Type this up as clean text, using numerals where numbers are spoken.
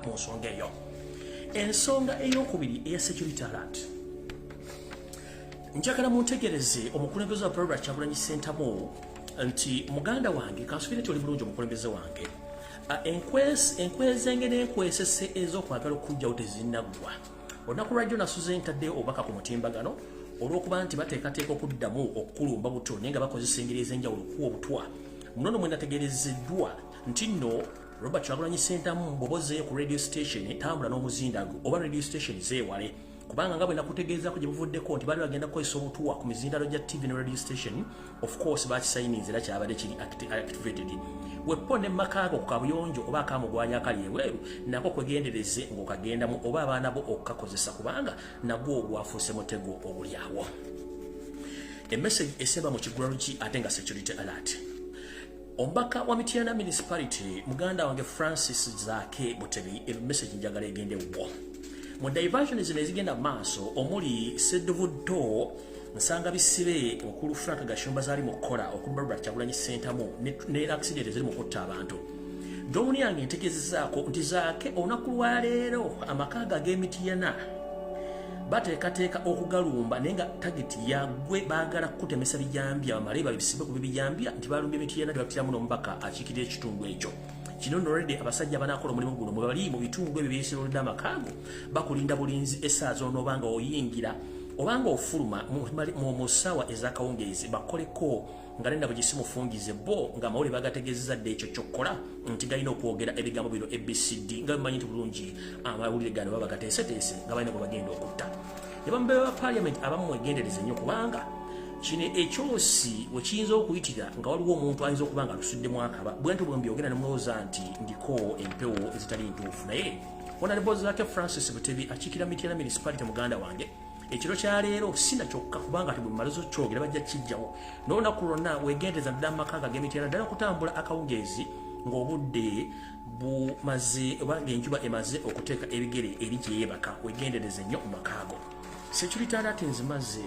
mu nsonga eyo. Ensonga ey'okubiri eya security alert. Njagala muntegereze omukulembeze wa Robert Kyagulanyi Ssentamu nti muganda wange kansubire nti oli bulungi omukulembeze wange. Enkweze engene enkwesese ez'okwagala okujjawo tezinnaggwa. Olunaku lwajjo nasuze ntadde obubaka ku mutimbagano olw'okuba nti bateekateeka okuddamu okukulumba buto naye nga bakozesa engeri ez'enjawulo okuwa obutwa. Munono mwe nategerezeddwa nti nno Robert Kyagulanyi Ssentamu mbobozeeyo ku radio station tambula n'omuzindago oba radio station zeewale. Kubanga nga bwe nakutegeezako gye buvuddeko nti baali bagenda kukozesa obutwa ku mizindalo gya TV ne radio station, of course bakisayiniza era kyabadde kiri activated. Wepo ne makaago ku kabuyonjo oba akamugwanya akali ebweru nako kwegendereze ng'okagendamu oba abaana bo okukakozesa kubanga nagwo ogwafuuse mutego oguli awo. Emessage eseba mu kigulalo ki ate nga security alert. Ombaka wa Mityana municipality muganda wange Francis Zaake Mutebi emessage njagala egende wo. Mu diversion zino ezigenda maaso omuli Sedovuddo nsanga bisibe okulu Frank Gashumba zali mu kola okubba Robert Kyagulanyi Ssentamu ne accident eziri mu kutta abantu. Domuni yange ntegezezaako nti Zaake olunaku lwa leero amakaaga ag'Emityana bateekateeka okugalumba naye nga tageti yagwe baagala kutemesa bijambya bamale babisibe ku bijambya nti balumbye Emityana tebattiramu n'omubaka akiikirira ekitundu ekyo. Kino already abasajja banakola omulimu guno mu bali mu bitundu ebyo byeserolodde amakaago bakulinda bulinzi essaaza onobanga oyingira obanga ofuluma mu musawa ez'akawungeezi bakoleko nga nenda bugisimufungize bo nga mawule bagategezeza dde ekyo kyokkola nti galina okwogera ebigambo bino ABCD nga bimanyi nti bulungi amawulire gano baba gateeseteese nga balina gwe bagenda okutta. Ne bambeera ba parliament abamu mwegendereze nnyo kubanga kino ekyosi we kiyinza okuyitira nga waliwo omuntu ayinza okuba nga alusuddemu akaba bwentyo bwe mbyogera ne mulowooza nti ndiko empewo ezitali ntuufu naye Honorable Zaake Francis Butebi akiikira Mityana municipality muganda wange ekiro kya leero sina kyokka kubanga ati bwe mmaliza okyogera bajja kijjawo n'olunaku lwonna weegendereza ddala amakaaga g'Emityana ddala kutambula akawungeezi ng'obudde bumaze oba ng'enjuba emaze okuteeka ebigere eri gye yeebaka weegendereze nnyo mu makaago. Security alert nzimaze